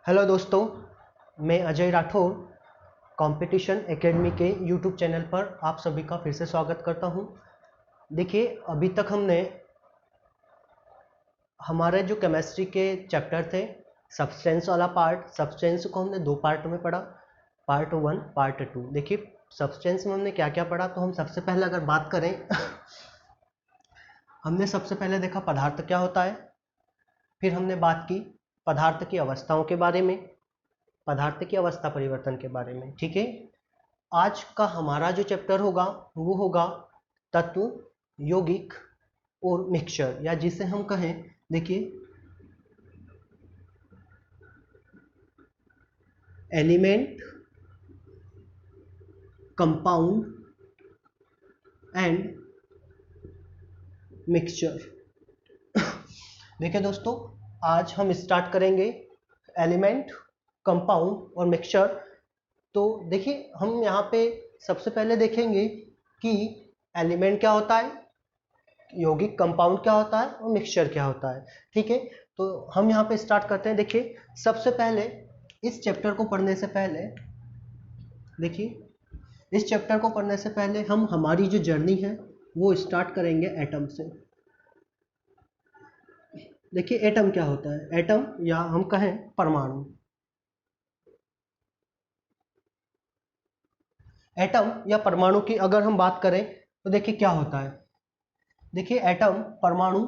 Hello दोस्तों, मैं Ajay Rathore competition academy के यूट्यूब चैनल पर आप सभी का फिर से स्वागत करता हूं। देखिए, अभी तक हमने हमारे जो केमिस्ट्री के चैप्टर थे, सब्सटेंस वाला पार्ट, सब्सटेंस को हमने दो पार्ट में पढ़ा, पार्ट 1 पार्ट 2। देखिए, सब्सटेंस में हमने क्या क्या पढ़ा, तो हम सबसे पहले अगर बात करें हमने सबसे पहले देखा पदार्थ क्या होता है, फिर हमने बात की पदार्थ की अवस्थाओं के बारे में, पदार्थ की अवस्था परिवर्तन के बारे में। ठीक है, आज का हमारा जो चैप्टर होगा वो होगा तत्व, यौगिक और मिक्सचर, या जिसे हम कहें, देखिए, एलिमेंट, कंपाउंड एंड मिक्सचर। देखिए दोस्तों, आज हम स्टार्ट करेंगे एलिमेंट, कंपाउंड और मिक्सचर। तो देखिए, हम यहाँ पे सबसे पहले देखेंगे कि एलिमेंट क्या होता है, यौगिक कंपाउंड क्या होता है और मिक्सचर क्या होता है। ठीक है, तो हम यहाँ पे स्टार्ट करते हैं। देखिए, सबसे पहले इस चैप्टर को पढ़ने से पहले, देखिए, इस चैप्टर को पढ़ने से पहले हम हमारी जो जर्नी है वो स्टार्ट करेंगे एटम से। देखिए, एटम क्या होता है, एटम या हम कहें परमाणु। एटम या परमाणु की अगर हम बात करें तो देखिए क्या होता है। देखिए, एटम, परमाणु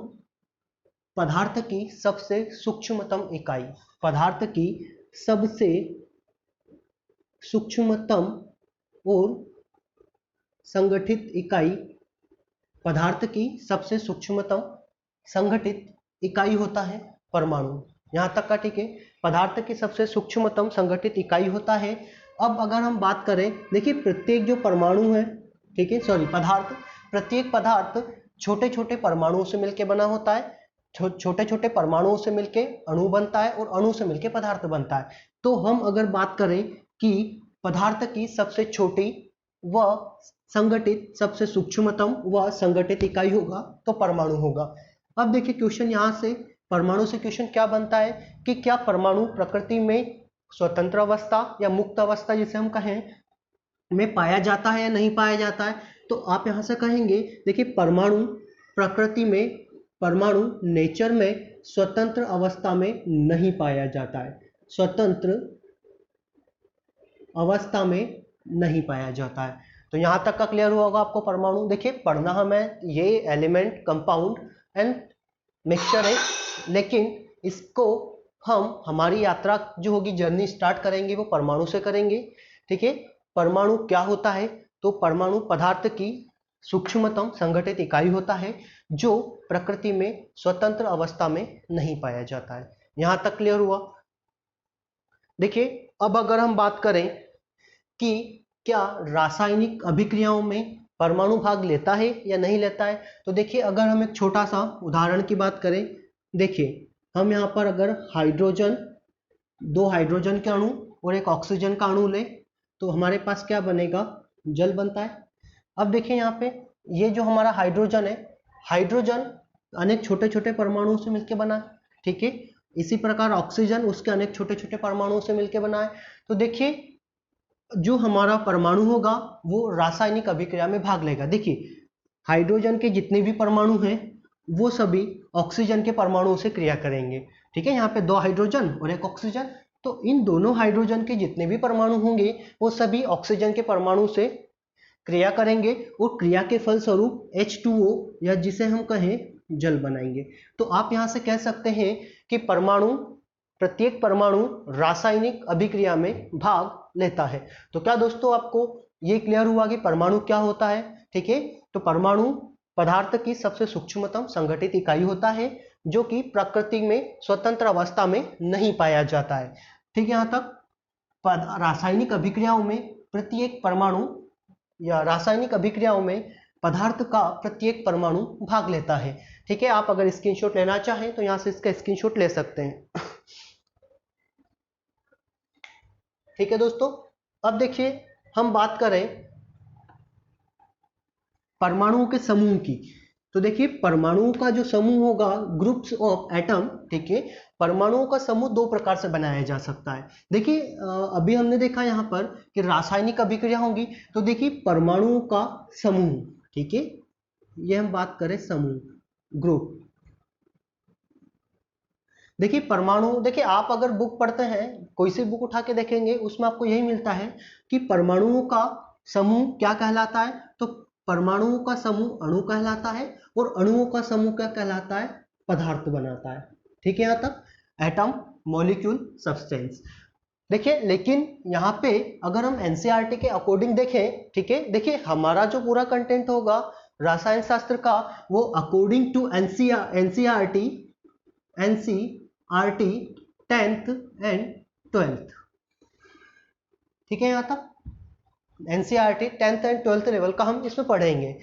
पदार्थ की सबसे सूक्ष्मतम इकाई, पदार्थ की सबसे सूक्ष्मतम और संगठित इकाई, पदार्थ की सबसे सूक्ष्मतम संगठित इकाई होता है परमाणु। यहाँ तक का ठीक है, पदार्थ की सबसे सूक्ष्मतम संगठित इकाई होता है। अब अगर हम बात करें, देखिए, प्रत्येक जो परमाणु है, ठीक है, सॉरी, पदार्थ, प्रत्येक पदार्थ छोटे छोटे परमाणुओं से मिलकर बना होता है। छोटे छोटे परमाणुओं से मिलके अणु बनता है और अणु से मिलके पदार्थ बनता है। तो हम अगर बात करें कि पदार्थ की सबसे छोटी व संगठित, सबसे सूक्ष्मतम व संगठित इकाई होगा तो परमाणु होगा। अब देखिए, क्वेश्चन यहाँ से, परमाणु से क्वेश्चन क्या बनता है कि क्या परमाणु प्रकृति में स्वतंत्र अवस्था या मुक्त अवस्था जिसे हम कहें में पाया जाता है या नहीं पाया जाता है। तो आप यहां से कहेंगे, देखिए, परमाणु प्रकृति में, परमाणु नेचर में स्वतंत्र अवस्था में नहीं पाया जाता है, स्वतंत्र अवस्था में नहीं पाया जाता है। तो यहां तक का क्लियर हुआ होगा आपको परमाणु। देखिए, पढ़ना हमें ये एलिमेंट, कंपाउंड एंड मिक्सचर है, लेकिन इसको हम, हमारी यात्रा जो होगी, जर्नी स्टार्ट करेंगे वो परमाणु से करेंगे। ठीक है, परमाणु क्या होता है, तो परमाणु पदार्थ की सूक्ष्मतम संगठित इकाई होता है जो प्रकृति में स्वतंत्र अवस्था में नहीं पाया जाता है। यहां तक क्लियर हुआ। देखिए, अब अगर हम बात करें कि क्या रासायनिक अभिक्रियाओं में परमाणु भाग लेता है या नहीं लेता है, तो देखिए, अगर हम एक छोटा सा उदाहरण की बात करें, देखिए, हम यहाँ पर अगर हाइड्रोजन, दो हाइड्रोजन के अणु और एक ऑक्सीजन का अणु लें तो हमारे पास क्या बनेगा, जल बनता है। अब देखिए, यहाँ पे ये जो हमारा हाइड्रोजन है, हाइड्रोजन अनेक छोटे छोटे परमाणुओं से मिलकर बना है। ठीक है, इसी प्रकार ऑक्सीजन उसके अनेक छोटे छोटे परमाणुओं से मिलकर बना है। तो देखिए, जो हमारा परमाणु होगा वो रासायनिक अभिक्रिया में भाग लेगा। देखिए, हाइड्रोजन के जितने भी परमाणु हैं वो सभी ऑक्सीजन के परमाणुओं से क्रिया करेंगे। ठीक है, यहाँ पे दो हाइड्रोजन और एक ऑक्सीजन, तो इन दोनों हाइड्रोजन के जितने भी परमाणु होंगे वो सभी ऑक्सीजन के परमाणु से क्रिया करेंगे और क्रिया के फलस्वरूप H2O, या जिसे हम कहें जल बनाएंगे। तो आप यहां से कह सकते हैं कि परमाणु, प्रत्येक परमाणु रासायनिक अभिक्रिया में भाग लेता है। तो क्या दोस्तों, आपको ये क्लियर हुआ कि परमाणु क्या होता है। ठीक है, तो परमाणु पदार्थ की सबसे सूक्ष्मतम संगठित इकाई होता है जो कि प्रकृति में स्वतंत्र अवस्था में नहीं पाया जाता है। ठीक है, यहां तक रासायनिक अभिक्रियाओं में प्रत्येक परमाणु, या रासायनिक अभिक्रियाओं में पदार्थ का प्रत्येक परमाणु भाग लेता है। ठीक है, आप अगर स्क्रीनशॉट लेना चाहें तो यहां से इसका स्क्रीनशॉट ले सकते हैं। ठीक है दोस्तों, अब देखिए, हम बात करें परमाणुओं के समूह की। तो देखिए परमाणुओं का जो समूह होगा, ग्रुप्स ऑफ एटम, ठीक है, परमाणुओं का समूह दो प्रकार से बनाया जा सकता है। देखिए अभी हमने देखा यहाँ पर कि रासायनिक अभिक्रिया होगी, तो देखिए परमाणुओं का समूह, ठीक है, ये हम बात करें समूह, ग्रुप। देखिए परमाणु, देखिए आप अगर बुक पढ़ते हैं, कोई सी बुक उठा के देखेंगे, उसमें आपको यही मिलता है कि परमाणुओं का समूह क्या कहलाता है, तो परमाणुओं का समूह अणु कहलाता है, और अणुओं का समूह क्या कहलाता है, पदार्थ बनाता है। ठीक है, यहाँ तक एटम, मॉलिक्यूल, सब्सटेंस। देखिए लेकिन यहाँ पे अगर हम एनसीईआरटी के अकॉर्डिंग देखें, ठीक है, देखिए हमारा जो पूरा कंटेंट होगा रसायन शास्त्र का, वो according to NCERT 10th and 12th। ठीक है, यहाँ तक NCERT 10th and 12th level का हम इसमें पढ़ेंगे।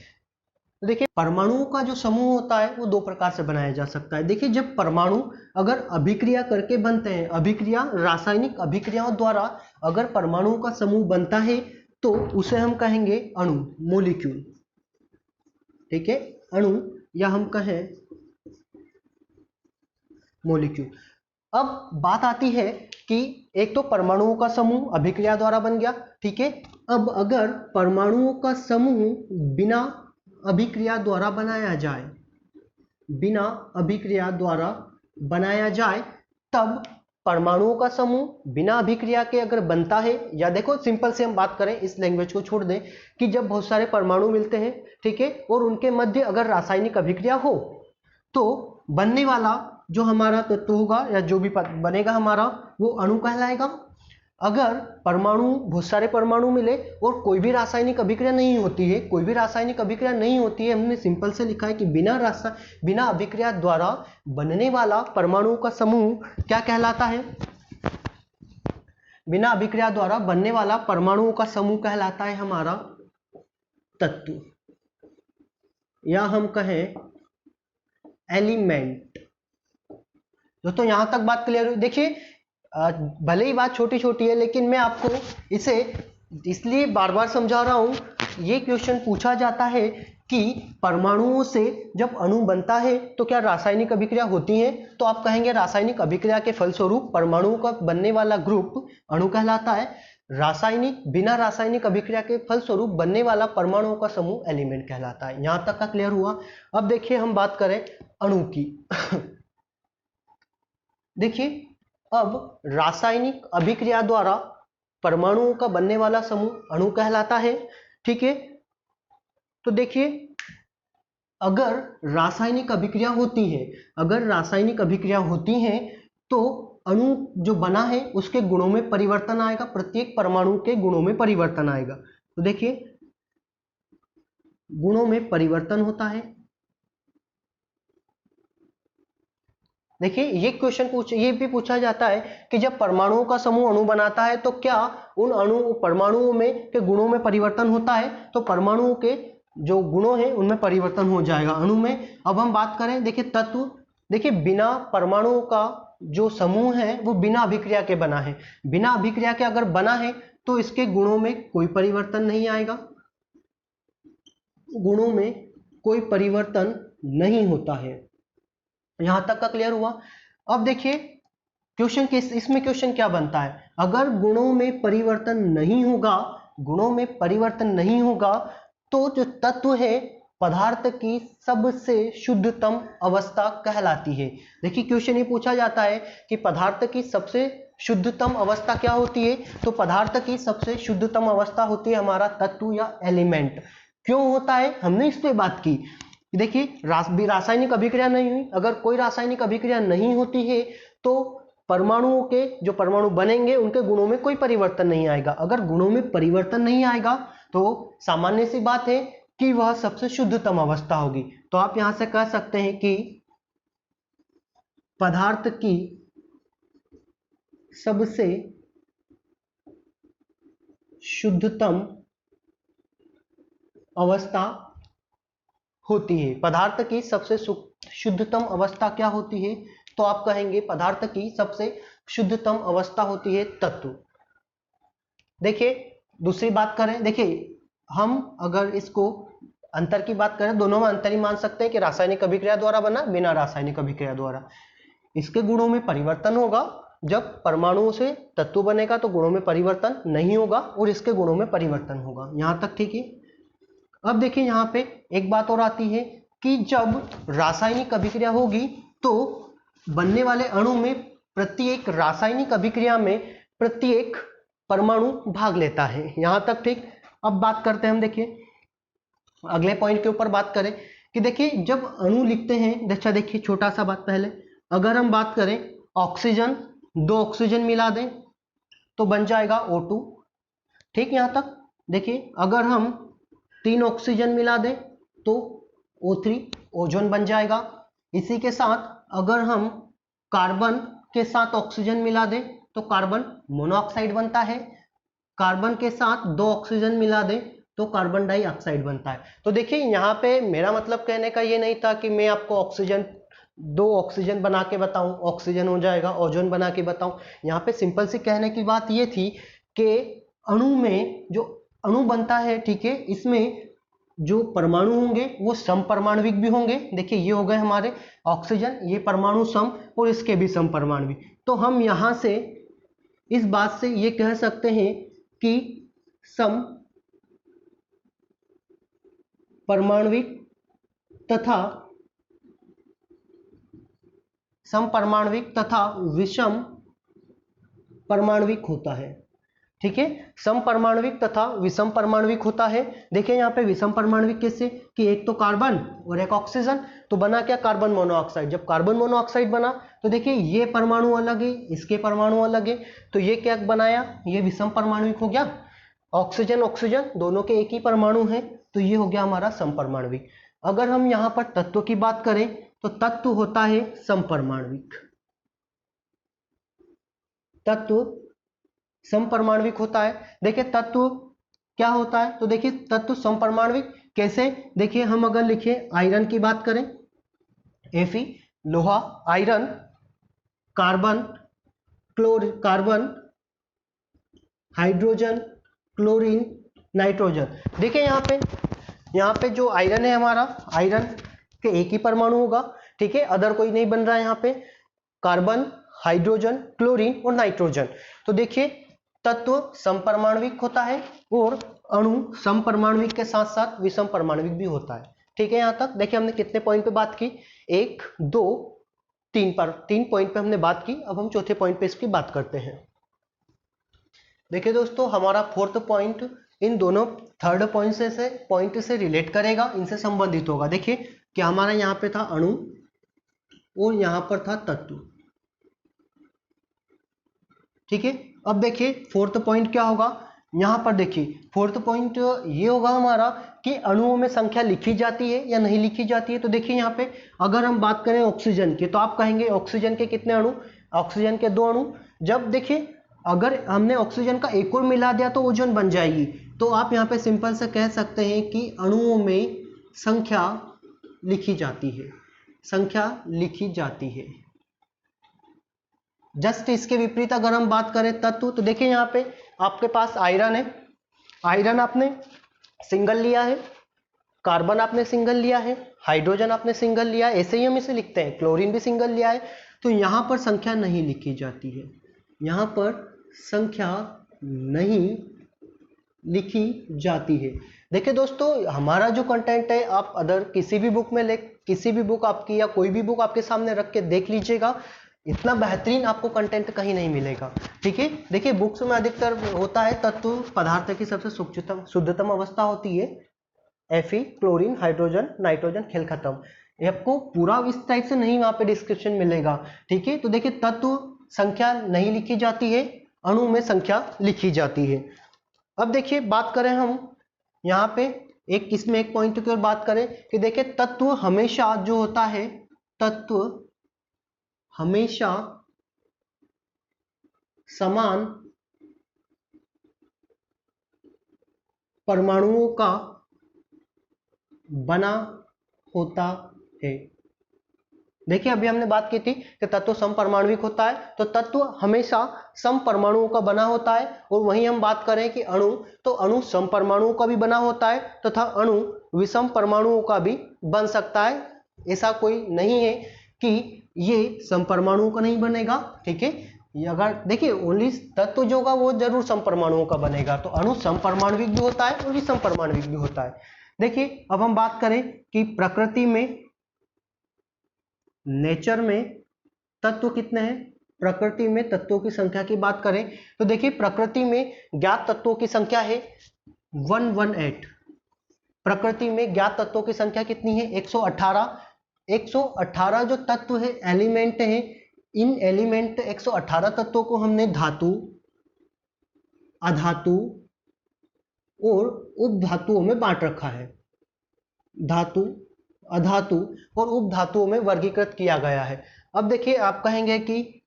देखिए परमाणुओं का जो समूह होता है वो दो प्रकार से बनाया जा सकता है। देखिए जब परमाणु अगर अभिक्रिया करके बनते हैं, अभिक्रिया, रासायनिक अभिक्रियाओं द्वारा अगर परमाणुओं का समूह बनता है तो उसे हम कहेंगे अणु, मोलिक्यूल। ठीक है, अणु, या हम कहें मोलिक्यूल। अब बात आती है कि एक तो परमाणुओं का समूह अभिक्रिया द्वारा बन गया, ठीक है। अब अगर परमाणुओं का समूह बिना अभिक्रिया द्वारा बनाया जाए, बिना अभिक्रिया द्वारा बनाया जाए, तब परमाणुओं का समूह बिना अभिक्रिया के अगर बनता है, या देखो सिंपल से हम बात करें, इस लैंग्वेज को छोड़ दें, कि जब बहुत सारे परमाणु मिलते हैं, ठीक है, और उनके मध्य अगर रासायनिक अभिक्रिया हो तो बनने वाला जो हमारा तत्व होगा या जो भी बनेगा हमारा, वो अणु कहलाएगा। अगर परमाणु, बहुत सारे परमाणु मिले और कोई भी रासायनिक अभिक्रिया नहीं होती है, कोई भी रासायनिक अभिक्रिया नहीं होती है, हमने सिंपल से लिखा है कि बिना अभिक्रिया द्वारा बनने वाला परमाणु का समूह क्या कहलाता है, बिना अभिक्रिया द्वारा बनने वाला परमाणुओं का समूह कहलाता है हमारा तत्व, या हम कहें एलिमेंट। दोस्तों यहां तक बात क्लियर हुई। देखिए भले ही बात छोटी छोटी है, लेकिन मैं आपको इसे इसलिए बार बार समझा रहा हूं, ये क्वेश्चन पूछा जाता है कि परमाणुओं से जब अणु बनता है तो क्या रासायनिक अभिक्रिया होती है, तो आप कहेंगे रासायनिक अभिक्रिया के फलस्वरूप परमाणुओं का बनने वाला ग्रुप अणु कहलाता है, बिना रासायनिक अभिक्रिया के फलस्वरूप बनने वाला परमाणुओं का समूह एलिमेंट कहलाता है। यहां तक का क्लियर हुआ। अब देखिए हम बात करें अणु की। देखिए अब रासायनिक अभिक्रिया द्वारा परमाणुओं का बनने वाला समूह अणु कहलाता है, ठीक है। तो देखिए अगर रासायनिक अभिक्रिया होती है, अगर रासायनिक अभिक्रिया होती है तो अणु जो बना है उसके गुणों में परिवर्तन आएगा, प्रत्येक परमाणु के गुणों में परिवर्तन आएगा। तो देखिए गुणों में परिवर्तन होता है। देखिए ये भी पूछा जाता है कि जब परमाणुओं का समूह अणु बनाता है तो क्या उन परमाणुओं में के गुणों में परिवर्तन होता है, तो परमाणुओं के जो गुणों हैं उनमें परिवर्तन हो जाएगा अणु में। अब हम बात करें, देखिए तत्व, देखिए बिना परमाणुओं का जो समूह है वो बिना अभिक्रिया के बना है, बिना अभिक्रिया के अगर बना है तो इसके गुणों में कोई परिवर्तन नहीं आएगा, गुणों में कोई परिवर्तन नहीं होता है। यहां तक का क्लियर हुआ। अब देखिए इसमें क्वेश्चन क्या बनता है, अगर गुणों में परिवर्तन नहीं होगा, गुणों में परिवर्तन नहीं होगा तो जो तत्व है पदार्थ की सबसे शुद्धतम अवस्था कहलाती है। देखिए क्वेश्चन ये पूछा जाता है कि पदार्थ की सबसे शुद्धतम अवस्था क्या होती है, तो पदार्थ की सबसे शुद्धतम अवस्था होती है हमारा तत्व या एलिमेंट। क्यों होता है, हमने इस पे बात की। देखिए रासायनिक अभिक्रिया नहीं हुई, अगर कोई रासायनिक अभिक्रिया नहीं होती है तो परमाणुओं के जो परमाणु बनेंगे उनके गुणों में कोई परिवर्तन नहीं आएगा। अगर गुणों में परिवर्तन नहीं आएगा तो सामान्य सी बात है कि वह सबसे शुद्धतम अवस्था होगी। तो आप यहां से कह सकते हैं कि पदार्थ की सबसे शुद्धतम अवस्था होती है, पदार्थ की सबसे शुद्धतम अवस्था क्या होती है, तो आप कहेंगे पदार्थ की सबसे शुद्धतम अवस्था होती है तत्व। देखिए दूसरी बात करें, देखिए हम अगर इसको अंतर की बात करें, दोनों में अंतर ही मान सकते हैं कि रासायनिक अभिक्रिया द्वारा बना, बिना रासायनिक अभिक्रिया द्वारा। इसके गुणों में परिवर्तन होगा, जब परमाणुओं से तत्व बनेगा तो गुणों में परिवर्तन नहीं होगा और इसके गुणों में परिवर्तन होगा। यहां तक ठीक है। अब देखिए यहां पे एक बात और आती है कि जब रासायनिक अभिक्रिया होगी तो बनने वाले अणु में प्रत्येक रासायनिक अभिक्रिया में प्रत्येक परमाणु भाग लेता है। यहां तक ठीक। अब बात करते हैं हम, देखिए अगले पॉइंट के ऊपर बात करें कि देखिए जब अणु लिखते हैं, अच्छा देखिए छोटा सा बात पहले, अगर हम बात करें ऑक्सीजन, 2 ऑक्सीजन मिला दें तो बन जाएगा O2। ठीक, यहां तक देखिए अगर हम 3 ऑक्सीजन मिला दें तो O3 ओजोन बन जाएगा। इसी के साथ अगर हम कार्बन के साथ ऑक्सीजन मिला दें तो कार्बन मोनोऑक्साइड बनता है। कार्बन के साथ 2 ऑक्सीजन मिला दें तो कार्बन डाइऑक्साइड बनता है। तो देखिए यहाँ पे मेरा मतलब कहने का ये नहीं था कि मैं आपको ऑक्सीजन 2 ऑक्सीजन बना के बताऊं, ऑक्सीजन हो जाएगा, ओजोन बना के बताऊं। यहाँ पे सिंपल सी कहने की बात ये थी कि अणु में जो अणु बनता है, ठीक है, इसमें जो परमाणु होंगे वो समपरमाणविक भी होंगे। देखिए ये हो गए हमारे ऑक्सीजन, ये परमाणु सम और इसके भी समपरमाणविक। तो हम यहाँ से इस बात से ये कह सकते हैं कि सम परमाणविक तथा समपरमाणविक तथा विषम परमाणविक होता है। ठीक है, समपरमाणविक तथा विषम परमाणविक होता है। देखिए यहाँ पे विषम परमाणविक कैसे कि एक तो कार्बन और एक ऑक्सीजन, तो बना क्या कार्बन मोनोऑक्साइड। जब कार्बन मोनोऑक्साइड बना तो देखिए ये परमाणु अलग है, इसके परमाणु अलग है, तो ये क्या बनाया, ये विषम परमाणविक हो गया। ऑक्सीजन ऑक्सीजन दोनों के एक ही परमाणु है, तो ये हो गया हमारा समपरमाणविक। अगर हम यहाँ पर तत्व की बात करें तो तत्व होता है समपरमाणविक। तत्व समपरमाणविक होता है। देखिए तत्व क्या होता है, तो देखिए तत्व समपरमाणविक कैसे, देखिए हम अगर लिखिए आयरन की बात करें, Fe लोहा, iron, carbon carbon, hydrogen, chlorine, nitrogen. देखिए यहाँ पे जो आयरन है हमारा, आयरन के एक ही परमाणु होगा, ठीक है, अदर कोई नहीं बन रहा है यहाँ पे, कार्बन, हाइड्रोजन, क्लोरीन और नाइट्रोजन। तो देखिए तत्व समपरमाणविक होता है और अणु समपरमाणविक के साथ साथ विषम परमाणविक भी होता है। ठीक है, यहां तक देखिए हमने कितने पॉइंट पे बात की, 1 2 3 पर 3 पॉइंट पे हमने बात की। अब हम चौथे पॉइंट पे इसकी बात करते हैं। देखिए दोस्तों हमारा फोर्थ पॉइंट इन दोनों थर्ड पॉइंट से रिलेट करेगा, इनसे संबंधित होगा। देखिए कि हमारा यहाँ पे था अणु और यहाँ पर था तत्व। ठीक है, अब देखिए फोर्थ पॉइंट क्या होगा, यहाँ पर देखिए फोर्थ पॉइंट ये होगा हमारा कि अणुओं में संख्या लिखी जाती है या नहीं लिखी जाती है। तो देखिए यहाँ पे अगर हम बात करें ऑक्सीजन की, तो आप कहेंगे ऑक्सीजन के कितने अणु, ऑक्सीजन के 2 अणु। जब देखिए अगर हमने ऑक्सीजन का एक और मिला दिया तो ओजोन बन जाएगी। तो आप यहाँ पे सिंपल से कह सकते हैं कि अणुओं में संख्या लिखी जाती है, संख्या लिखी जाती है। जस्ट इसके विपरीत अगर हम बात करें तत्व, तो देखिए यहाँ पे आपके पास आयरन है, आयरन आपने सिंगल लिया है, कार्बन आपने सिंगल लिया है, हाइड्रोजन आपने सिंगल लिया है, ऐसे ही हम इसे लिखते हैं, क्लोरीन भी सिंगल लिया है। तो यहाँ पर संख्या नहीं लिखी जाती है, यहाँ पर संख्या नहीं लिखी जाती है। देखिए दोस्तों हमारा जो कंटेंट है आप अदर किसी भी बुक में किसी भी बुक आपकी या कोई भी बुक आपके सामने रख के देख लीजिएगा, इतना बेहतरीन आपको कंटेंट कहीं नहीं मिलेगा। ठीक है, देखिए बुक्स में अधिकतर होता है तत्व पदार्थ की सबसे शुद्धतम अवस्था होती है, Fe, क्लोरीन, हाइड्रोजन, नाइट्रोजन, खेल खत्म। ये आपको पूरा इस टाइप से नहीं वहां पे डिस्क्रिप्शन मिलेगा। ठीक है, तो देखिए तत्व संख्या नहीं लिखी जाती है, अणु में संख्या लिखी जाती है। अब देखिए बात करें हम यहाँ पे एक पॉइंट की ओर बात करें कि देखिए तत्व हमेशा जो होता है, तत्व हमेशा समान परमाणुओं का बना होता है। देखिए अभी हमने बात की थी कि तत्व समपरमाणुविक होता है, तो तत्व हमेशा समपरमाणुओं का बना होता है। और वहीं हम बात करें कि अणु, तो अणु समपरमाणुओं का भी बना होता है तथा अणु विषम परमाणुओं का भी बन सकता है। ऐसा कोई नहीं है कि ये सम परमाणुओं का नहीं बनेगा, ठीक है। ये अगर देखिए ओनली तत्व जो होगा वो जरूर सम परमाणुओं का बनेगा। तो अणु सम परमाणविक भी होता है और विषम परमाणविक भी होता है। देखिए अब हम बात करें कि प्रकृति में, नेचर में तत्व कितने हैं। प्रकृति में तत्वों की संख्या की बात करें तो देखिए प्रकृति में ज्ञात तत्वों की संख्या है 118। प्रकृति में ज्ञात तत्वों की संख्या कितनी है 118। 118 जो तत्व है, एलिमेंट है, इन एलिमेंट 118 तत्वों को हमने धातु, अधातु और उपधातुओं में बांट रखा है। धातु, अधातु और उपधातुओं में वर्गीकृत किया गया है। अब देखिए आप कहेंगे कि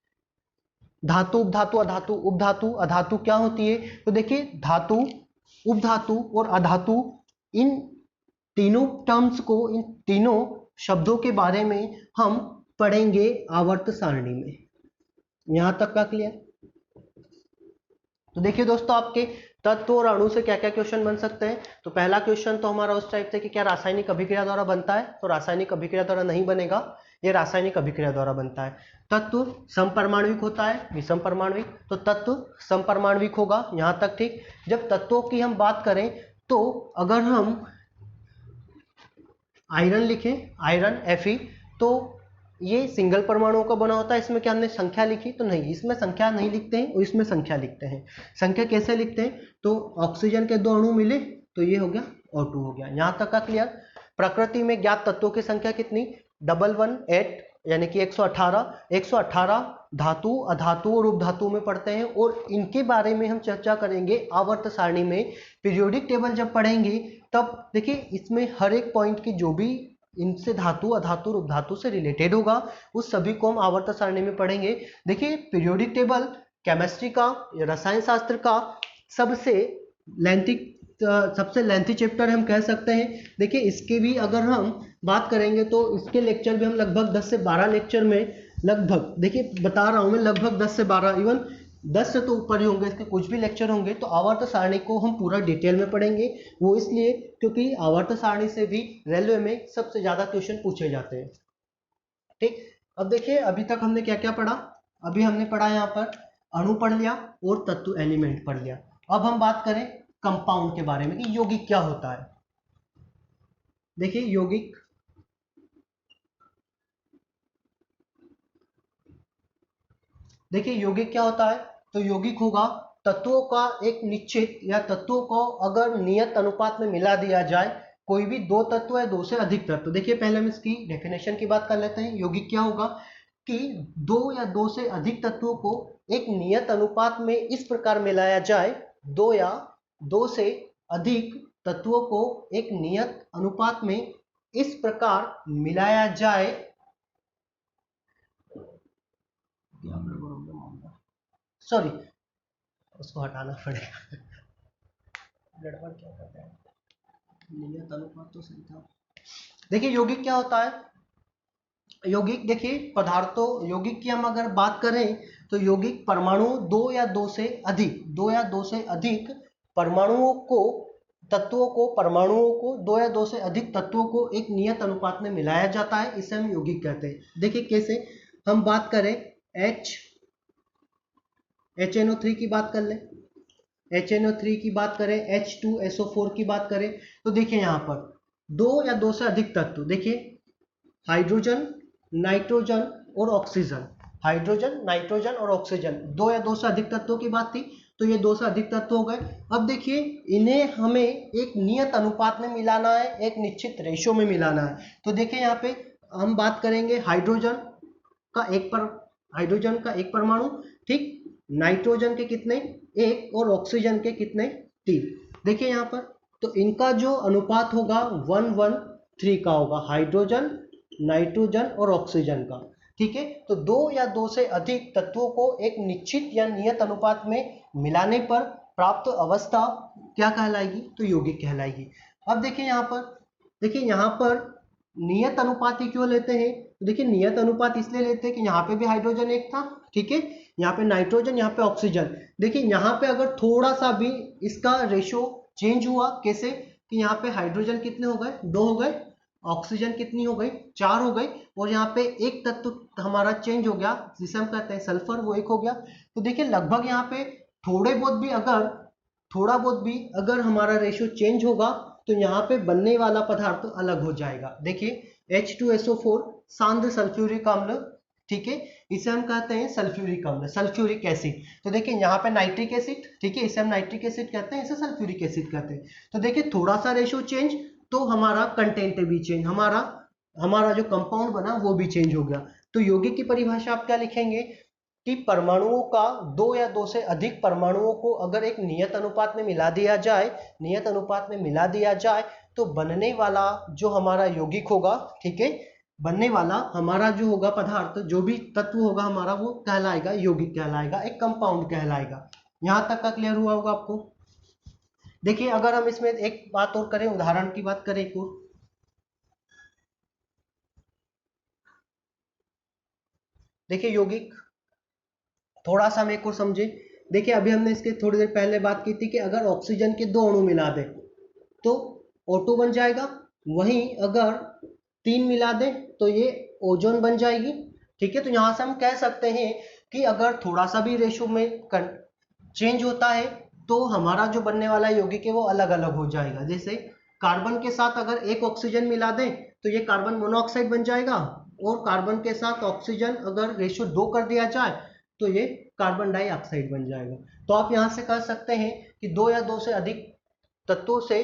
धातु, उपधातु, अधातु, उपधातु, अधातु क्या होती है। तो देखिए धातु, उपधातु और अधातु, इन तीनों टर्म्स को, इन तीनों शब्दों के बारे में हम पढ़ेंगे आवर्त सारणी में। यहां तक का क्लियर। तो देखिए दोस्तों आपके तत्व और अणु से क्या क्या क्वेश्चन बन सकते हैं। तो पहला क्वेश्चन तो हमारा उस टाइप से कि क्या रासायनिक अभिक्रिया द्वारा बनता है। तो रासायनिक अभिक्रिया द्वारा नहीं बनेगा, ये रासायनिक अभिक्रिया द्वारा बनता है। तत्व समपरमाणविक होता है, विषम परमाणविक। तो तत्व समपरमाणविक होगा, यहां तक ठीक। जब तत्वों की हम बात करें तो अगर हम आयरन लिखें, आयरन Fe, तो ये सिंगल परमाणुओं का बना होता है। इसमें क्या हमने संख्या लिखी तो नहीं, इसमें संख्या नहीं लिखते हैं और इसमें संख्या लिखते हैं। संख्या कैसे लिखते हैं तो ऑक्सीजन के 2 अणु मिले तो ये हो गया O2 हो गया। यहां तक का क्लियर। प्रकृति में ज्ञात तत्वों की संख्या कितनी 118 यानी कि 118। 118 धातु, अधातु और उपधातु में पढ़ते हैं और इनके बारे में हम चर्चा करेंगे आवर्त सारणी में। पीरियोडिक टेबल जब पढ़ेंगे तब देखिए इसमें हर एक पॉइंट की जो भी इनसे धातु, अधातु और उपधातु से रिलेटेड होगा उस सभी को हम आवर्त सारणी में पढ़ेंगे। देखिए पीरियोडिक टेबल केमिस्ट्री का, रसायन शास्त्र का सबसे लेंथी चैप्टर हम कह सकते हैं। देखिए इसके भी अगर हम बात करेंगे तो इसके लेक्चर भी हम लगभग 10 से 12 लेक्चर में, लगभग देखिए बता रहा हूं मैं, लगभग 10 से 12, इवन 10 से तो ऊपर ही होंगे, इसके कुछ भी लेक्चर होंगे। तो आवर्त सारणी को हम पूरा डिटेल में पढ़ेंगे। वो इसलिए क्योंकि आवर्त सारणी से भी रेलवे में सबसे ज्यादा क्वेश्चन पूछे जाते हैं, ठीक। अब देखिए अभी तक हमने क्या क्या पढ़ा। अभी हमने पढ़ा यहाँ पर अणु पढ़ लिया और तत्व एलिमेंट पढ़ लिया। अब हम बात करें कंपाउंड के बारे में कि यौगिक क्या होता है। देखिए यौगिक, देखिए यौगिक क्या होता है। तो यौगिक होगा तत्वों का एक निश्चित या तत्वों को अगर नियत अनुपात में मिला दिया जाए, कोई भी 2 तत्व है, 2 से अधिक तत्व। देखिए पहले हम इसकी डेफिनेशन की बात कर लेते हैं। यौगिक क्या होगा कि 2 या 2 से अधिक तत्वों को एक नियत अनुपात में इस प्रकार मिलाया जाए, 2 या 2 से अधिक तत्वों को एक नियत अनुपात में इस प्रकार मिलाया जाए, सॉरी उसको हटाना पड़ेगा, गड़बड़ क्या करते हैं, नियत अनुपात तो सही था। देखिए यौगिक क्या होता है। यौगिक देखिए पदार्थों, यौगिक की हम अगर बात करें तो यौगिक परमाणु 2 या 2 से अधिक, 2 या 2 से अधिक परमाणुओं को, तत्वों को, परमाणुओं को, 2 या 2 से अधिक तत्वों को एक नियत अनुपात में मिलाया जाता है, इसे हम यौगिक कहते हैं। देखिए कैसे, हम बात करें HNO3 की बात कर लें, HNO3 की बात करें, H2SO4 की बात करें तो देखिए यहाँ पर 2 या 2 से अधिक तत्व, देखिए हाइड्रोजन, नाइट्रोजन और ऑक्सीजन, हाइड्रोजन, नाइट्रोजन और ऑक्सीजन, 2 या 2 से अधिक तत्वों की बात थी। तो ये 2 से अधिक तत्व हो गए। अब देखिए इन्हें हमें एक नियत अनुपात में मिलाना है, एक निश्चित रेशो में मिलाना है। तो देखिए यहाँ पे हम बात करेंगे हाइड्रोजन का एक परमाणु, ठीक, नाइट्रोजन के कितने 1 और ऑक्सीजन के कितने 3। देखिए यहाँ पर तो इनका जो अनुपात होगा 1:3 का होगा, हाइड्रोजन, नाइट्रोजन और ऑक्सीजन का, ठीक है। तो 2 या 2 से अधिक तत्वों को एक निश्चित या नियत अनुपात में मिलाने पर प्राप्त अवस्था क्या कहलाएगी तो यौगिक कहलाएगी। अब देखिए यहाँ पर नियत अनुपात ही क्यों लेते हैं। तो देखिए नियत अनुपात इसलिए लेते हैं कि यहाँ पे भी हाइड्रोजन 1 था, ठीक है, यहाँ पे नाइट्रोजन, यहाँ पे ऑक्सीजन। देखिए यहाँ पे अगर थोड़ा सा भी इसका रेशो चेंज हुआ, कैसे कि यहाँ पे हाइड्रोजन कितने हो गए, 2 हो गए, ऑक्सीजन कितनी हो गई, 4 हो गई, और यहाँ पे एक तत्व हमारा चेंज हो गया जिसे हम कहते हैं सल्फर, वो 1 हो गया। तो देखिए लगभग यहाँ पे थोड़ा बहुत भी अगर हमारा रेशियो चेंज होगा तो यहाँ पे बनने वाला पदार्थ अलग हो जाएगा। देखिए H2SO4 सांद्र सल्फ्यूरिक अम्ल, ठीक है, इसे हम कहते हैं सल्फ्यूरिक अम्ल, सल्फ्यूरिक एसिड। तो देखिए यहाँ पे नाइट्रिक एसिड, ठीक है, इसे हम नाइट्रिक एसिड कहते हैं, इसे सल्फ्यूरिक एसिड कहते हैं। तो देखिए थोड़ा सा रेशियो चेंज तो हमारा कंटेंट भी चेंज, हमारा जो कंपाउंड बना वो भी चेंज हो गया। तो यौगिक की परिभाषा आप क्या लिखेंगे कि परमाणुओं का 2 या 2 से अधिक परमाणुओं को अगर एक नियत अनुपात में मिला दिया जाए तो बनने वाला जो हमारा यौगिक होगा, ठीक है, बनने वाला हमारा जो होगा पदार्थ, जो भी तत्व होगा हमारा, वो कहलाएगा यौगिक, कहलाएगा एक कंपाउंड कहलाएगा। यहां तक का क्लियर हुआ होगा आपको। देखिए अगर हम इसमें एक बात और करें, उदाहरण की बात करें एक और, देखिए यौगिक थोड़ा सा हम एक और समझे। देखिए अभी हमने इसके थोड़ी देर पहले बात की थी कि अगर ऑक्सीजन के 2 अणु मिला दे तो O2 बन जाएगा, वहीं अगर 3 मिला दे तो ये ओजोन बन जाएगी, ठीक है। तो यहां से हम कह सकते हैं कि अगर थोड़ा सा भी रेशो में चेंज होता है तो हमारा जो बनने वाला यौगिक है वो अलग अलग हो जाएगा। जैसे कार्बन के साथ अगर एक ऑक्सीजन मिला दें तो ये कार्बन मोनोऑक्साइड बन जाएगा, और कार्बन के साथ ऑक्सीजन अगर रेशियो 2 कर दिया जाए तो ये कार्बन डाइऑक्साइड बन जाएगा। तो आप यहां से कह सकते हैं कि 2 या 2 से अधिक तत्वों से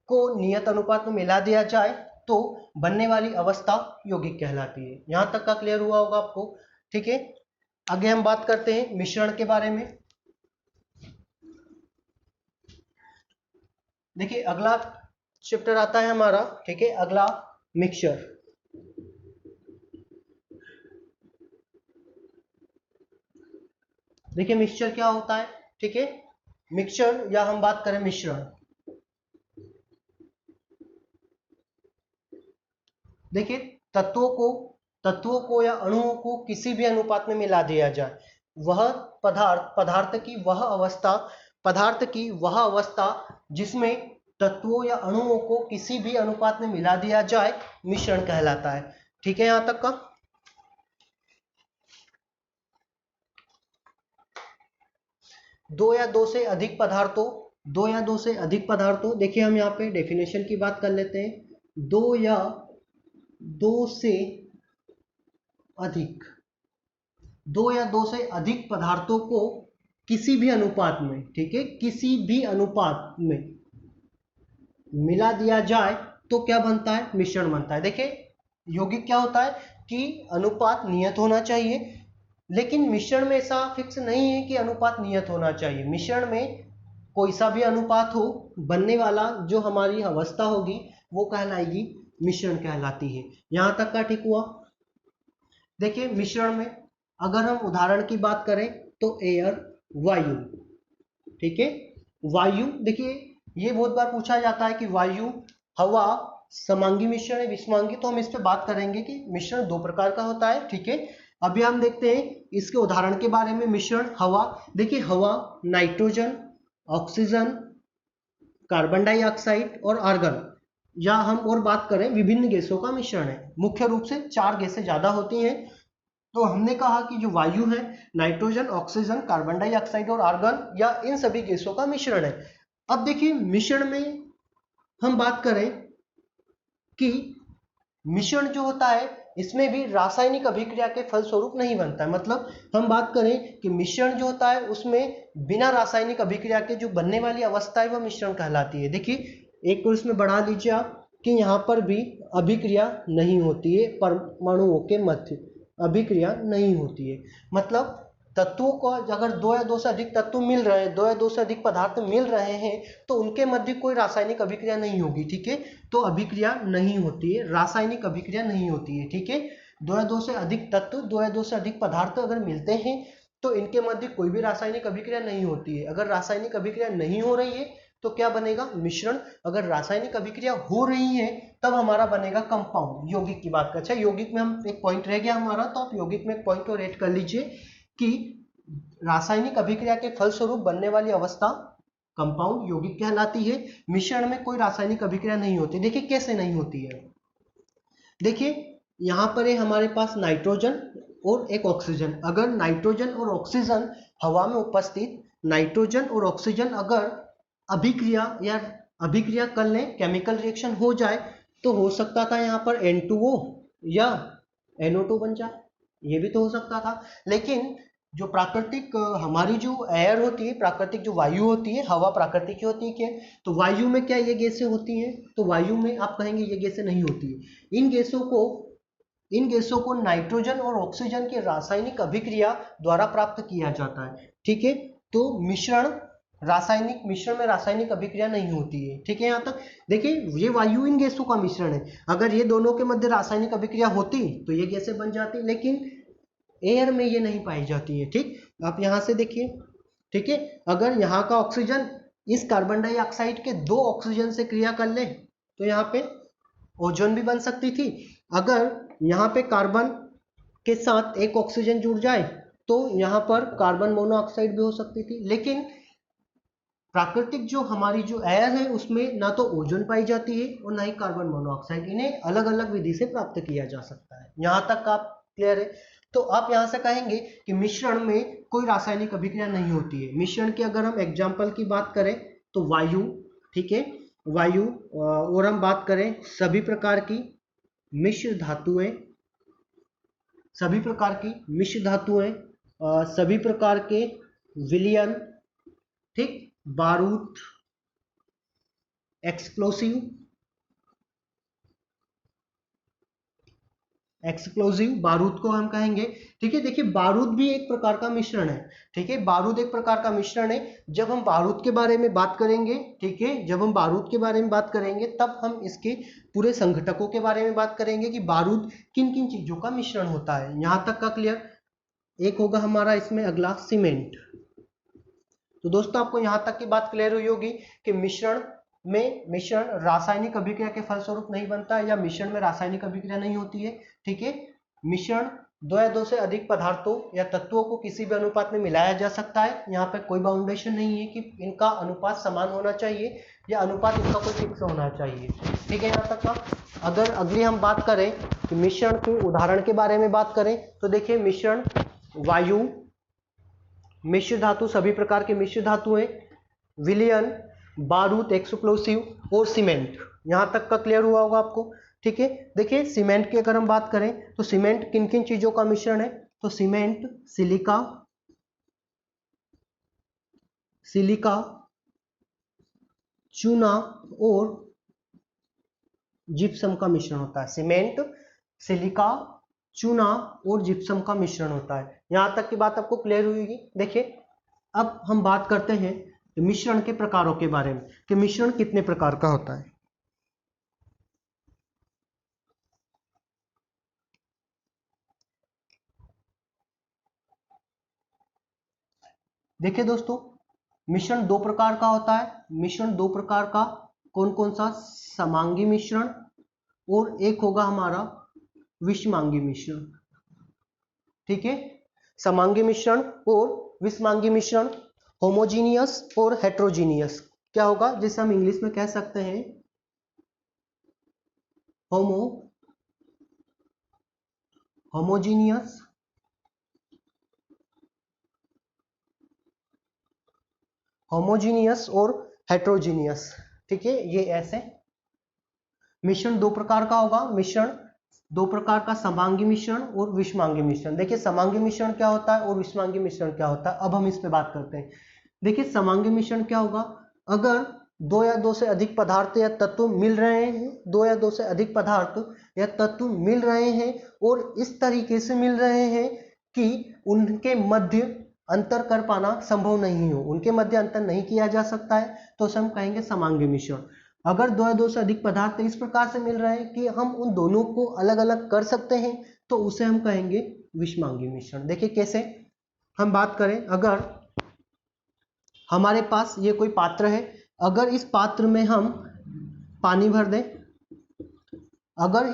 को नियत अनुपात में मिला दिया जाए तो बनने वाली अवस्था यौगिक कहलाती है। यहां तक का क्लियर हुआ होगा आपको, ठीक है। आगे हम बात करते हैं मिश्रण के बारे में। देखिए अगला चैप्टर आता है हमारा, ठीक है, अगला मिक्सचर। देखिए मिक्सचर क्या होता है, ठीक है, मिक्सचर या हम बात करें मिश्रण। देखिए तत्वों को या अणुओं को किसी भी अनुपात में मिला दिया जाए, वह पदार्थ की वह अवस्था जिसमें तत्वों या अणुओं को किसी भी अनुपात में मिला दिया जाए मिश्रण कहलाता है, ठीक है। यहां तक का 2 या 2 से अधिक पदार्थों, देखिए हम यहाँ पे डेफिनेशन की बात कर लेते हैं। 2 या 2 से अधिक पदार्थों को किसी भी अनुपात में, ठीक है, किसी भी अनुपात में मिला दिया जाए तो क्या बनता है, मिश्रण बनता है। देखिए यौगिक क्या होता है कि अनुपात नियत होना चाहिए, लेकिन मिश्रण में ऐसा फिक्स नहीं है कि अनुपात नियत होना चाहिए। मिश्रण में कोई सा भी अनुपात हो, बनने वाला जो हमारी अवस्था होगी वो कहलाएगी मिश्रण कहलाती है। यहां तक का ठीक हुआ। देखिए मिश्रण में अगर हम उदाहरण की बात करें तो एयर, वायु, ठीक है, वायु। देखिए ये बहुत बार पूछा जाता है कि वायु, हवा समांगी मिश्रण है, विषमांगी। तो हम इस पे बात करेंगे कि मिश्रण 2 प्रकार का होता है, ठीक है। अभी हम देखते हैं इसके उदाहरण के बारे में। मिश्रण हवा, देखिए हवा नाइट्रोजन, ऑक्सीजन, कार्बन डाइऑक्साइड और आर्गन, या हम और बात करें विभिन्न गैसों का मिश्रण है। मुख्य रूप से 4 गैसें ज्यादा होती हैं। तो हमने कहा कि जो वायु है नाइट्रोजन, ऑक्सीजन, कार्बन डाइऑक्साइड और आर्गन, या इन सभी गैसों का मिश्रण है। अब देखिए मिश्रण में हम बात करें कि मिश्रण जो होता है इसमें भी रासायनिक अभिक्रिया के फलस्वरूप नहीं बनता है। मतलब हम बात करें कि मिश्रण जो होता है उसमें बिना रासायनिक अभिक्रिया के जो बनने वाली अवस्था है वह मिश्रण कहलाती है। देखिए एक तो इसमें बढ़ा लीजिए आप कि यहाँ पर भी अभिक्रिया नहीं होती है, परमाणुओं के मध्य अभिक्रिया नहीं होती है। मतलब तत्वों को अगर 2 या 2 से अधिक तत्व मिल रहे हैं, 2 या 2 से अधिक पदार्थ मिल रहे हैं तो उनके मध्य कोई रासायनिक अभिक्रिया नहीं होगी, ठीक है। तो अभिक्रिया नहीं होती है, रासायनिक अभिक्रिया नहीं होती है, ठीक है। 2 या 2 से अधिक तत्व, 2 या 2 से अधिक पदार्थ अगर मिलते हैं तो इनके मध्य कोई भी रासायनिक अभिक्रिया नहीं होती है। अगर रासायनिक अभिक्रिया नहीं हो रही है तो क्या बनेगा, मिश्रण। अगर रासायनिक अभिक्रिया हो रही है तब हमारा बनेगा कंपाउंड। यौगिक की बात कर, अच्छा यौगिक में हम एक पॉइंट रह गया हमारा, तो आप यौगिक में एक पॉइंट और ऐड कर लीजिए कि रासायनिक अभिक्रिया के फलस्वरूप बनने वाली अवस्था कंपाउंड यौगिक कहलाती है। मिश्रण में कोई रासायनिक अभिक्रिया नहीं होती। देखिए कैसे नहीं होती है, देखिए यहाँ पर है हमारे पास नाइट्रोजन और एक ऑक्सीजन। अगर नाइट्रोजन और ऑक्सीजन हवा में उपस्थित नाइट्रोजन और ऑक्सीजन अगर अभिक्रिया कर लें, केमिकल रिएक्शन हो जाए, तो हो सकता था यहाँ पर N2O या NO2 बन जाए, ये भी तो हो सकता था। लेकिन जो प्राकृतिक हमारी जो एयर होती है, प्राकृतिक जो वायु होती है, हवा प्राकृतिक होती है क्या, तो वायु में क्या ये गैसें होती हैं, तो वायु में आप कहेंगे ये गैसें नहीं होती है। इन गैसों को नाइट्रोजन और ऑक्सीजन की रासायनिक अभिक्रिया द्वारा प्राप्त किया जाता है। ठीक है, तो मिश्रण में रासायनिक अभिक्रिया नहीं होती है। ठीक है, यहाँ तक देखिए ये वायु इन गैसों का मिश्रण है। अगर ये दोनों के मध्य रासायनिक अभिक्रिया होती तो ये गैसें बन जाती, लेकिन एयर में ये नहीं पाई जाती है। ठीक, आप यहाँ से देखिए। ठीक है, अगर यहाँ का ऑक्सीजन इस कार्बन डाइऑक्साइड के 2 ऑक्सीजन से क्रिया कर ले तो यहाँ पे ओजोन भी बन सकती थी। अगर यहाँ पे कार्बन के साथ एक ऑक्सीजन जुड़ जाए तो यहाँ पर कार्बन मोनोऑक्साइड भी हो सकती थी। लेकिन प्राकृतिक जो हमारी जो एयर है उसमें ना तो ओजोन पाई जाती है और ना ही कार्बन मोनोऑक्साइड। इन्हें अलग अलग विधि से प्राप्त किया जा सकता है। यहाँ तक आप क्लियर है? तो आप यहाँ से कहेंगे कि मिश्रण में कोई रासायनिक अभिक्रिया नहीं होती है। मिश्रण की अगर हम एग्जाम्पल की बात करें तो वायु, ठीक है, वायु, और हम बात करें सभी प्रकार की मिश्र धातुएं, सभी प्रकार के विलयन, ठीक, बारूद, एक्सप्लोसिव बारूद को हम कहेंगे। ठीक है, देखिए बारूद भी एक प्रकार का मिश्रण है। ठीक है, बारूद एक प्रकार का मिश्रण है। जब हम बारूद के बारे में बात करेंगे, ठीक है, जब हम बारूद के बारे में बात करेंगे तब हम इसके पूरे संघटकों के बारे में बात करेंगे कि बारूद किन किन चीजों का मिश्रण होता है। यहां तक का क्लियर? एक होगा हमारा इसमें अगला सीमेंट। तो दोस्तों आपको यहां तक की बात क्लियर हुई होगी कि मिश्रण रासायनिक अभिक्रिया के फलस्वरूप नहीं बनता या मिश्रण में रासायनिक अभिक्रिया नहीं होती है। ठीक है, मिश्रण 2 या 2 से अधिक पदार्थों या तत्वों को किसी भी अनुपात में मिलाया जा सकता है। यहाँ पे कोई बाउंडेशन नहीं है कि इनका अनुपात समान होना चाहिए या अनुपात इनका कोई फिक्स होना चाहिए। ठीक है, यहाँ तक का। अगर अगली हम बात करें कि मिश्रण के उदाहरण के बारे में बात करें तो देखिए मिश्रण वायु, मिश्र धातु, सभी प्रकार के मिश्र धातुएं, विलयन, बारूद, एक्सप्लोसिव और सीमेंट। यहां तक का क्लियर हुआ होगा आपको। ठीक है, देखिए सीमेंट की अगर हम बात करें तो सीमेंट किन किन चीजों का मिश्रण है, तो सीमेंट सिलिका, चूना और जिप्सम का मिश्रण होता है। सीमेंट, सिलिका, चूना और जिप्सम का मिश्रण होता है। यहां तक की बात आपको क्लियर हुई। देखिए अब हम बात करते हैं मिश्रण के प्रकारों के बारे में कि मिश्रण कितने प्रकार का होता है। देखिए दोस्तों, मिश्रण 2 प्रकार का होता है। मिश्रण 2 प्रकार का कौन कौन सा? समांगी मिश्रण और एक होगा हमारा विषमांगी मिश्रण। ठीक है, समांगी मिश्रण और विषमांगी मिश्रण, होमोजीनियस और हेट्रोजीनियस क्या होगा, जिसे हम इंग्लिश में कह सकते हैं होमोजीनियस और हेट्रोजीनियस। ठीक है, ये ऐसे मिश्रण 2 प्रकार का होगा। मिश्रण 2 प्रकार का, समांगी मिश्रण और विषमांगी मिश्रण। देखिए समांगी मिश्रण क्या होता है और विषमांगी मिश्रण क्या होता है, अब हम इस पे बात करते हैं। देखिए समांगी मिश्रण क्या होगा, अगर 2 या 2 से अधिक पदार्थ या तत्व मिल रहे हैं, 2 या 2 से अधिक पदार्थ या तत्व मिल रहे हैं और इस तरीके से मिल रहे हैं कि उनके मध्य अंतर कर पाना संभव नहीं हो, उनके मध्य अंतर नहीं किया जा सकता है, तो उसे हम कहेंगे समांगी मिश्रण। अगर 2 या 2 से अधिक पदार्थ इस प्रकार से मिल रहे हैं कि हम उन दोनों को अलग अलग कर सकते हैं, तो उसे हम कहेंगे विषमांगी मिश्रण। देखिए कैसे, हम बात करें, अगर हमारे पास ये कोई पात्र है, अगर इस पात्र में हम पानी भर दें, और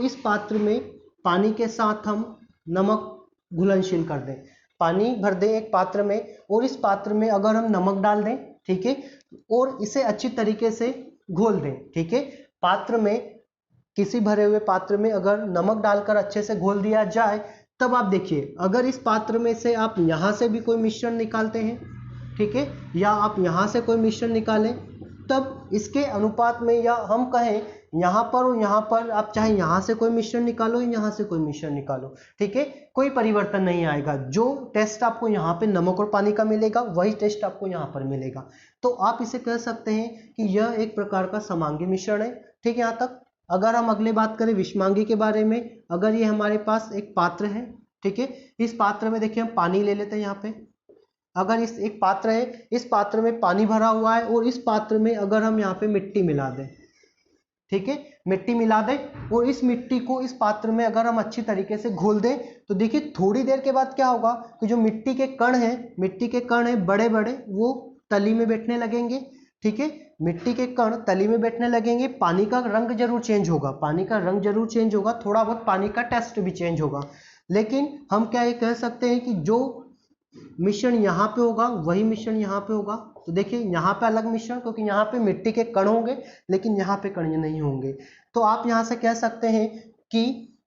इस पात्र में पानी के साथ हम नमक घुलनशील कर दें, पानी भर दें एक पात्र में और इस पात्र में अगर हम नमक डाल दें, ठीक है, और इसे अच्छी तरीके से घोल दें, ठीक है। पात्र में, किसी भरे हुए पात्र में अगर नमक डालकर अच्छे से घोल दिया जाए, तब आप देखिए अगर इस पात्र में से आप यहाँ से भी कोई मिश्रण निकालते हैं, ठीक है, या आप यहाँ से कोई मिश्रण निकालें, तब इसके अनुपात में, या हम कहें यहाँ पर और यहाँ पर, आप चाहे यहाँ से कोई मिश्रण निकालो या यहाँ से कोई मिश्रण निकालो, ठीक है, कोई परिवर्तन नहीं आएगा। जो टेस्ट आपको यहाँ पे नमक और पानी का मिलेगा वही टेस्ट आपको यहाँ पर मिलेगा। तो आप इसे कह सकते हैं कि यह एक प्रकार का समांगी मिश्रण है, ठीक है यहाँ तक। अगर हम अगले बात करें विषमांगी के बारे में, अगर ये हमारे पास एक पात्र है, ठीक है, इस पात्र में देखिए हम पानी ले लेते हैं यहाँ पे। अगर इस एक पात्र है, इस पात्र में पानी भरा हुआ है और इस पात्र में अगर हम यहाँ पे मिट्टी मिला दें, ठीक है, मिट्टी मिला दें और इस मिट्टी को इस पात्र में अगर हम अच्छी तरीके से घोल दें, तो देखिए थोड़ी देर के बाद क्या होगा कि जो मिट्टी के कण हैं बड़े बड़े, वो तली में बैठने लगेंगे, ठीक है, मिट्टी के कण तली में बैठने लगेंगे। पानी का रंग जरूर चेंज होगा, पानी का रंग जरूर चेंज होगा, थोड़ा बहुत पानी का टेस्ट भी चेंज होगा, लेकिन हम क्या ये कह सकते हैं कि जो मिश्रण यहाँ पे होगा वही मिश्रण यहाँ पे होगा। तो देखिए यहाँ पे अलग मिश्रण, क्योंकि यहाँ पे मिट्टी के कण होंगे लेकिन यहाँ पे कण नहीं होंगे। तो आप यहाँ से कह सकते हैं कि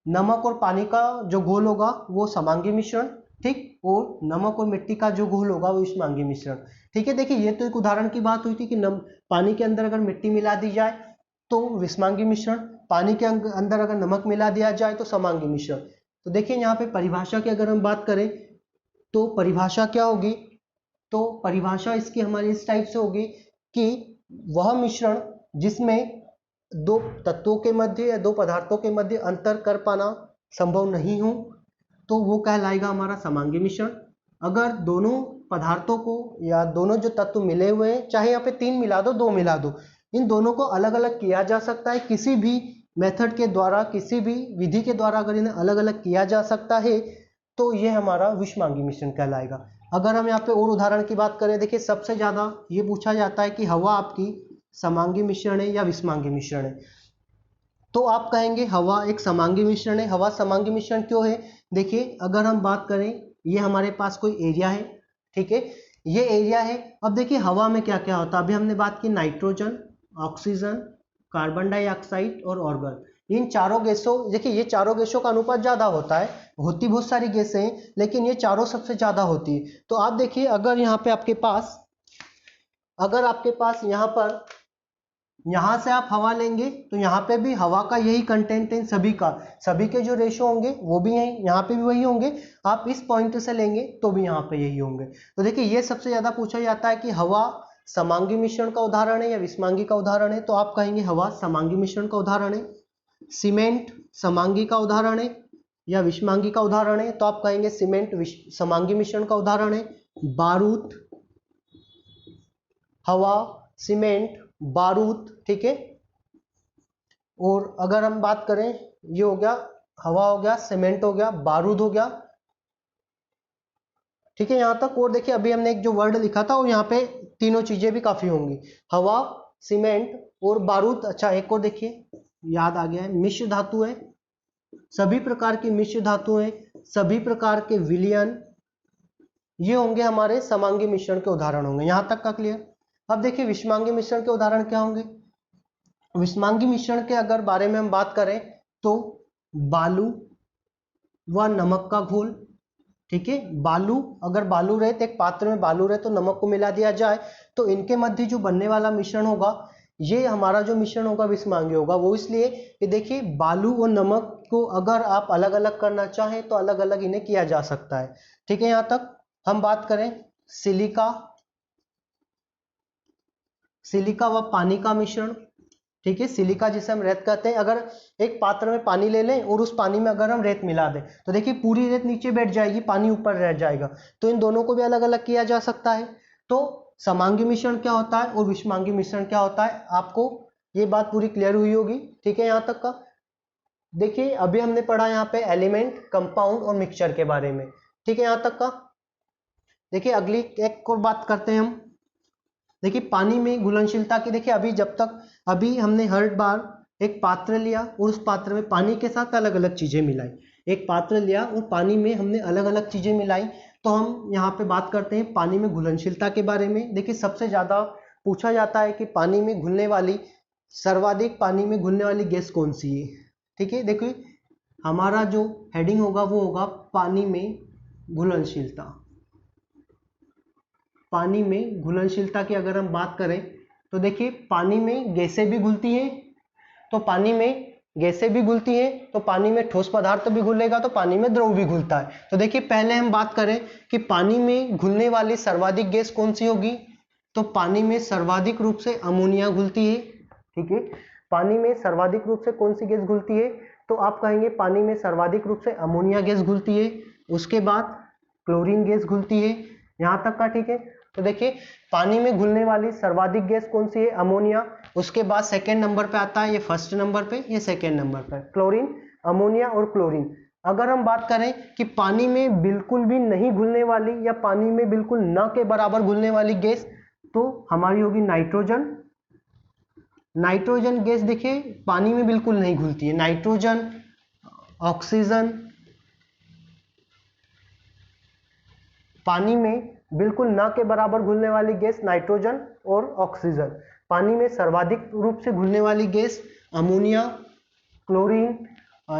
नमक और पानी का जो घोल होगा वो समांगी मिश्रण, ठीक, और नमक और मिट्टी का जो घोल होगा वो विषमांगी मिश्रण, ठीक है। देखिए ये तो एक उदाहरण की बात हुई थी कि पानी के अंदर अगर मिट्टी मिला दी जाए तो विषमांगी मिश्रण, पानी के अंदर अगर नमक मिला दिया जाए तो समांगी मिश्रण। तो देखिए यहाँ पे परिभाषा की अगर हम बात करें तो परिभाषा क्या होगी, तो परिभाषा इसकी हमारी इस टाइप से होगी कि वह मिश्रण जिसमें दो तत्वों के मध्य या दो पदार्थों के मध्य अंतर कर पाना संभव नहीं हो, तो वो कहलाएगा हमारा समांगी मिश्रण। अगर दोनों पदार्थों को या दोनों जो तत्व मिले हुए हैं, चाहे यहाँ पे 3 मिला दो 2 मिला दो, इन दोनों को अलग अलग किया जा सकता है किसी भी मेथड के द्वारा, किसी भी विधि के द्वारा अगर इन्हें अलग अलग किया जा सकता है तो ये हमारा विषमांगी मिश्रण कहलाएगा। अगर हम यहाँ पे और उदाहरण की बात करें, देखिए सबसे ज्यादा ये पूछा जाता है कि हवा आपकी समांगी मिश्रण है या विषमांगी मिश्रण है, तो आप कहेंगे हवा एक समांगी मिश्रण है। हवा समांगी मिश्रण क्यों है? देखिए अगर हम बात करें, ये हमारे पास कोई एरिया है, ठीक है, ये एरिया है। अब देखिए हवा में क्या क्या होता है, अभी हमने बात की नाइट्रोजन, ऑक्सीजन, कार्बन डाइऑक्साइड और ऑर्गन, इन चारों गैसों, देखिए ये चारों गैसों का अनुपात ज्यादा होता है, होती बहुत सारी गैसें हैं लेकिन ये चारों सबसे ज्यादा होती है। तो आप देखिए अगर यहाँ पे आपके पास, अगर आपके पास यहाँ पर, यहाँ से आप हवा लेंगे तो यहाँ पे भी हवा का यही कंटेंट है, सभी का, सभी के जो रेशो होंगे वो भी हैं, यहाँ पे भी वही होंगे। आप इस पॉइंट से लेंगे तो भी यहाँ पे यही होंगे। तो देखिए ये सबसे ज्यादा पूछा जाता है कि हवा समांगी मिश्रण का उदाहरण है या विषमांगी का उदाहरण है, तो आप कहेंगे हवा समांगी मिश्रण का उदाहरण है। सीमेंट समांगी का उदाहरण है या विषमांगी का उदाहरण है, तो आप कहेंगे सीमेंट समांगी मिश्रण का उदाहरण है। बारूद, हवा, सीमेंट, बारूद, ठीक है। और अगर हम बात करें, ये हो गया हवा हो गया, सीमेंट हो गया, बारूद हो गया, ठीक है यहां तक। और देखिए अभी हमने एक जो वर्ड लिखा था और यहाँ पे तीनों चीजें भी काफी होंगी, हवा, सीमेंट और बारूद। अच्छा एक और देखिए याद आ गया है, मिश्र धातु है, सभी प्रकार की मिश्र धातु है, सभी प्रकार के विलयन, ये होंगे हमारे समांगी मिश्रण के उदाहरण होंगे। यहां तक का क्लियर? अब देखिए विषमांगी मिश्रण के उदाहरण क्या होंगे। विषमांगी मिश्रण के अगर बारे में हम बात करें तो बालू व नमक का घोल, ठीक है, बालू, अगर बालू रहे तो एक पात्र में बालू रहे तो नमक को मिला दिया जाए तो इनके मध्य जो बनने वाला मिश्रण होगा, ये हमारा जो मिश्रण होगा विषमांगी होगा। वो इसलिए कि देखिए बालू और नमक को अगर आप अलग अलग करना चाहें तो अलग अलग इन्हें किया जा सकता है, ठीक है। यहां तक हम बात करें सिलिका, सिलिका व पानी का मिश्रण, ठीक है, सिलिका जिसे हम रेत कहते हैं, अगर एक पात्र में पानी ले लें और उस पानी में अगर हम रेत मिला दें तो देखिए पूरी रेत नीचे बैठ जाएगी, पानी ऊपर रह जाएगा। तो इन दोनों को भी अलग अलग किया जा सकता है। तो समांगी मिश्रण क्या होता है और विषमांगी मिश्रण क्या होता है, आपको ये बात पूरी क्लियर हुई होगी, ठीक है। यहाँ तक का देखिए अभी हमने पढ़ा यहाँ पे एलिमेंट, कंपाउंड और मिक्सचर के बारे में, ठीक है। यहाँ तक का देखिए अगली एक और बात करते हैं हम। देखिए पानी में घुलनशीलता की, देखिए अभी जब तक, अभी हमने हर बार एक पात्र लिया और उस पात्र में पानी के साथ अलग अलग चीजें मिलाई, एक पात्र लिया और पानी में हमने अलग अलग चीजें मिलाई, तो हम यहाँ पे बात करते हैं पानी में घुलनशीलता के बारे में। देखिए सबसे ज़्यादा पूछा जाता है कि पानी में घुलने वाली, सर्वाधिक पानी में घुलने वाली गैस कौन सी है। ठीक है, देखिए हमारा जो हेडिंग होगा वो होगा पानी में घुलनशीलता। पानी में घुलनशीलता की अगर हम बात करें तो देखिए पानी में गैसें भी घुलती हैं, तो पानी में गैसें भी घुलती हैं, तो पानी में ठोस पदार्थ भी घुलेगा, तो पानी में द्रव भी घुलता है। तो देखिए पहले हम बात करें कि पानी में घुलने वाली सर्वाधिक गैस कौन सी होगी, तो पानी में सर्वाधिक रूप से अमोनिया घुलती है। ठीक है, पानी में सर्वाधिक रूप से कौन सी गैस घुलती है, तो आप कहेंगे पानी में सर्वाधिक रूप से अमोनिया गैस घुलती है। उसके बाद क्लोरीन गैस घुलती है, यहाँ तक का ठीक है। तो देखिए पानी में घुलने वाली सर्वाधिक गैस कौन सी है, अमोनिया। उसके बाद सेकेंड नंबर पे आता है, ये फर्स्ट नंबर पे, ये सेकेंड नंबर पे, क्लोरीन, अमोनिया और क्लोरीन। अगर हम बात करें कि पानी में बिल्कुल भी नहीं घुलने वाली या पानी में बिल्कुल न के बराबर घुलने वाली गैस, तो हमारी होगी नाइट्रोजन। नाइट्रोजन गैस देखिए पानी में बिल्कुल नहीं घुलती है। नाइट्रोजन, ऑक्सीजन, पानी में बिल्कुल ना के बराबर घुलने वाली गैस नाइट्रोजन और ऑक्सीजन। पानी में सर्वाधिक रूप से घुलने वाली गैस अमोनिया, क्लोरीन।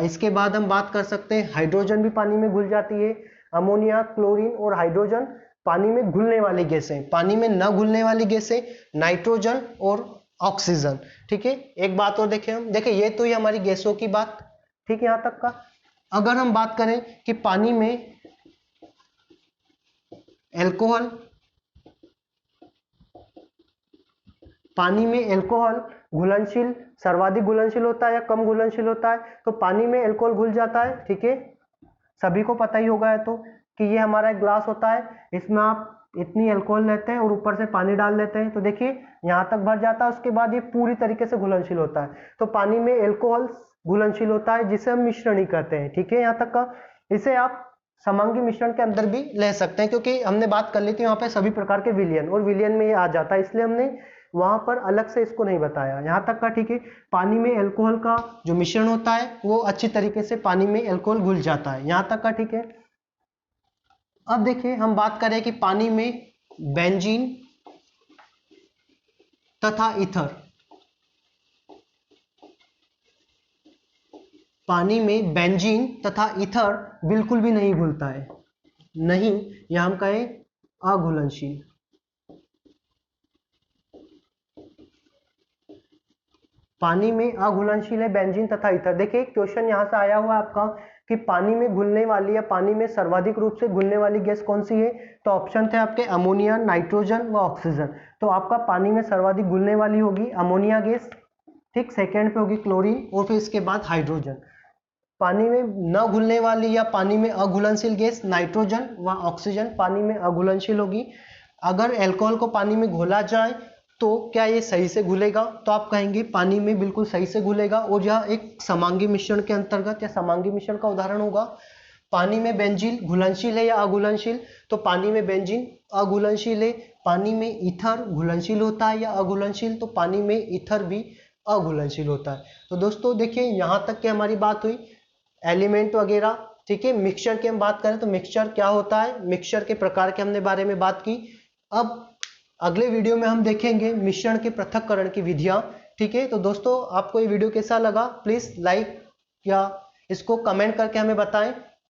इसके बाद हम बात कर सकते हैं हाइड्रोजन भी पानी में घुल जाती है। अमोनिया, क्लोरीन और हाइड्रोजन पानी में घुलने वाली गैसें। पानी में न घुलने वाली गैसें नाइट्रोजन और ऑक्सीजन। ठीक है, एक बात और देखें हम, देखिए ये तो ये हमारी गैसों की बात, ठीक है यहाँ तक का। अगर हम बात करें कि पानी में एल्कोहल, पानी में एल्कोहल घुलनशील, सर्वाधिक घुलनशील होता है या कम घुलनशील होता है, तो पानी में एल्कोहल घुल जाता है। ठीक है, सभी को पता ही होगा है तो कि ये हमारा एक ग्लास होता है, इसमें आप इतनी अल्कोहल लेते हैं और ऊपर से पानी डाल लेते हैं, तो देखिए यहाँ तक भर जाता है। उसके बाद ये पूरी तरीके से घुलनशील होता है, तो पानी में एल्कोहल घुलनशील होता है, जिसे हम मिश्रण ही कहते हैं। ठीक है, यहाँ तक का। इसे आप समांगी मिश्रण के अंदर भी ले सकते हैं, क्योंकि हमने बात कर ली थी वहां पे सभी प्रकार के विलयन, और विलयन में ये आ जाता है, इसलिए हमने वहां पर अलग से इसको नहीं बताया, यहाँ तक का। ठीक है, पानी में एल्कोहल का जो मिश्रण होता है वो अच्छी तरीके से पानी में एल्कोहल घुल जाता है, यहाँ तक का। ठीक है, अब देखिए हम बात करें कि पानी में बेंजीन तथा ईथर, पानी में बेंजीन तथा ईथर बिल्कुल भी नहीं घुलता है, नहीं, या हम कहें अघुलनशील। पानी में अघुलनशील है बेंजीन तथा ईथर। देखिए क्वेश्चन यहां से आया हुआ है आपका कि पानी में घुलने वाली या पानी में सर्वाधिक रूप से घुलने वाली गैस कौन सी है, तो ऑप्शन थे आपके अमोनिया, नाइट्रोजन व ऑक्सीजन। तो आपका पानी में सर्वाधिक घुलने वाली होगी अमोनिया गैस, ठीक, सेकेंड पे होगी क्लोरीन और फिर इसके बाद हाइड्रोजन। पानी में न घुलने वाली या पानी में अघुलनशील गैस नाइट्रोजन व ऑक्सीजन पानी में अघुलनशील होगी। अगर अल्कोहल को पानी में घोला जाए तो क्या ये सही से घुलेगा, तो आप कहेंगे पानी में बिल्कुल सही से घुलेगा, और यह एक समांगी मिश्रण के अंतर्गत या समांगी मिश्रण का उदाहरण होगा। पानी में बेंजीन घुलनशील है या अघुलनशील, तो पानी में बेंजीन अघुलनशील है। पानी में ईथर घुलनशील होता है या अघुलनशील, तो पानी में ईथर भी अघुलनशील होता है। तो दोस्तों देखिए यहाँ तक की हमारी बात हुई एलिमेंट वगैरह। ठीक है, मिक्सचर की हम बात करें तो मिक्सचर क्या होता है, मिक्सचर के प्रकार के हमने बारे में बात की। अब अगले वीडियो में हम देखेंगे मिश्रण के पृथक्करण की विधियां। ठीक है, तो दोस्तों आपको ये वीडियो कैसा लगा प्लीज लाइक या इसको कमेंट करके हमें बताएं।